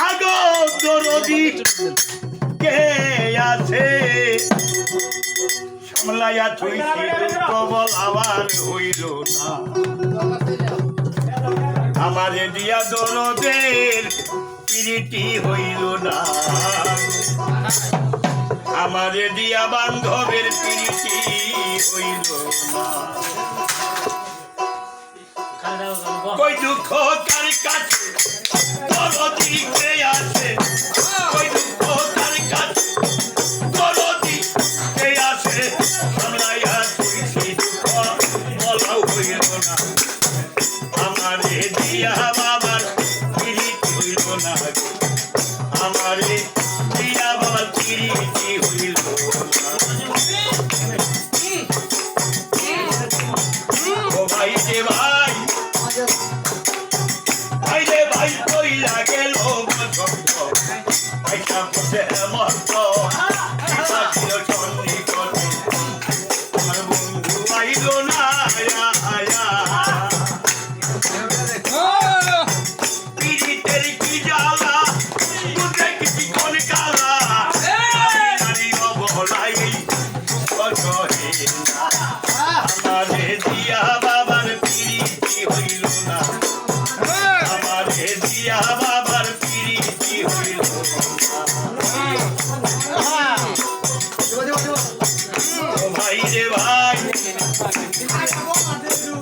আগো দরদি কে আছে সামলাইয়া থইছি প্রবল আবার হইল না আমারে দিয়া দরদের পিরিতি হইল না আমারে দিয়া বান্ধবের পিরিতি হইল না কই দুঃখ কার কাছে দরদি কে আছে কই দুঃখ কার কাছে দরদি কে আছে সামলাইয়া থইছি দুঃখ বলাও হইল না আমারে দিয়া বাবার পিরিতি হইল না আমারে দিয়া বাবার পিরিতি হইল না ও ভাই যে ভাই ভাই রে ভাই কইলা গেল মত আইসা বসে মত আইসা ছিল চন্ডি কত আমার বন্ধু আইল না আয়া পিরিতের কি জ্বালা তুই কি কোন কালা নারী অবলাই কজহে আমারে দিয়া বাবার পিরিতি হইল না আমারে দিয়া বাবার পিরিতি হইল ও ভাই রে ভাই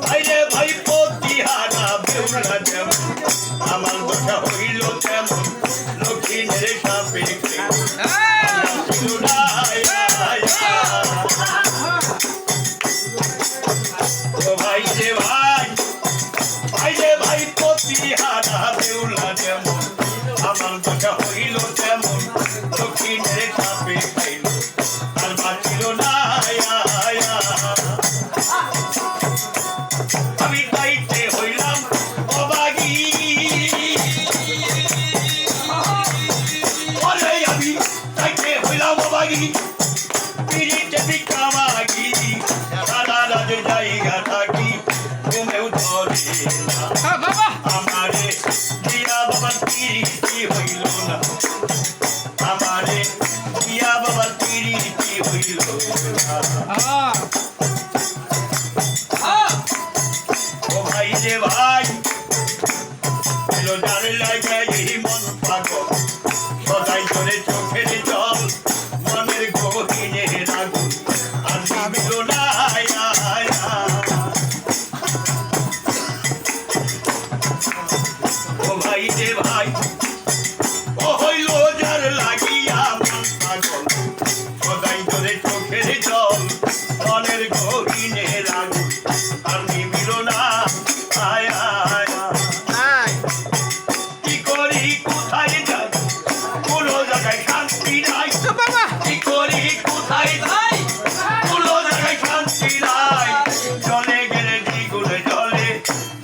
ভাই রে ভাই পতিহারা বেউলা যেমন আমার কথা হইল তেমন লক্ষ্মীর সাপেক্ষে ও ভাই রে ভাই ভাই রে ভাই পতিহারা বেউলা যেমন আমার কথা হইল তেমন লক্ষ্মীর সাপেক্ষে আর বাঁচিল না আমি তাইতে হইলাম অবাগী বলে আমি তাইতে হইলাম অবাগী পিরিতে ভিক্ষা মাগি সারা রাত জায়গা থাকি ঘুমেও ধরে না আমারে দিয়া বাবার পিরিতি হইল না আমারে দিয়া বাবার পিরিতি হইল না ও ভাই রে ভাই যার লাগে মন পাগল সদাই করে চোখের জল মনের গহিনে রাগুন আর নিবিল না ও ভাই রে ভাই ও হইল যার লাগিয়া মন পাগল সদাই করে চোখের জল মনের গহিনে রাগুন আর নিবিল না কি করি কোথায় যাই কোনো জায়গায় শান্তি নাই কি করি কোথায় যাই কোনো জায়গায় শান্তি নাই চলে গেলে দ্বিগুণে জলে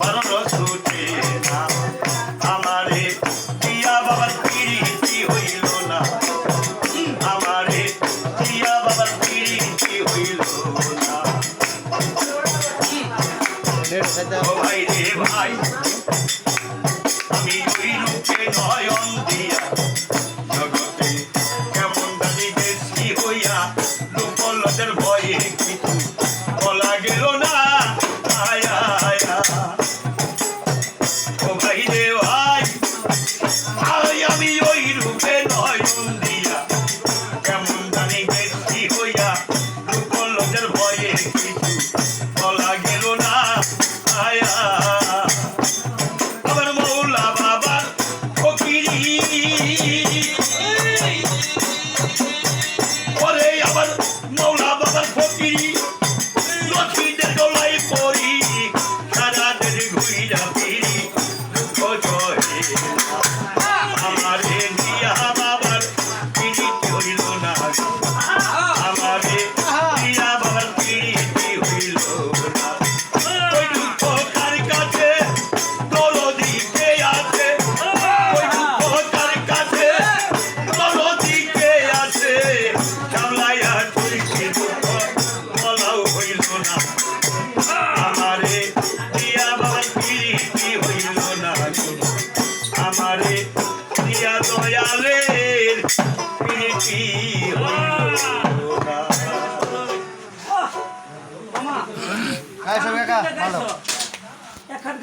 বারো ছুটে না আমারে দিয়া বাবার পিরিতি হইল না আমারে দিয়া বাবার পিরিতি হইল না ও ভাই রে ভাই আমি ওই রূপে নয়ন দিয়া জগতে কেমন জানি বেশি হইয়া লোকলদের ভয়ে কিছু বলা গেল না ও ভাই রে ভাই আমি ওই রূপে নয়ন দিয়া কেমন জানি বেশি হইয়া লোকলদের ভয়ে কিছু বলা গেল না আমার মৌলা বাবার ফকিরি ওরে আমার মৌলা বাবার ফকিরি লক্ষ্মীদের গলায় পড়ি সারা দিন ঘুইরা ফিরি দুঃখ জয়ে আমারে দিয়া বাবার পিরিতি হইল না আমারে দিয়া বাবার পিরিতি হইল না ওই দুঃখ কার কাছে দরদি কে আছে ওই দুঃখ কার কাছে দরদি কে আছে সামলাইয়া থইছি দুঃখ বলাও হইল না আমারে দিয়া বাবার পিরিতি হইল না দয়ালের প্রীতি হইল না। মামা, হ্যাঁ সব একা ভালো এখন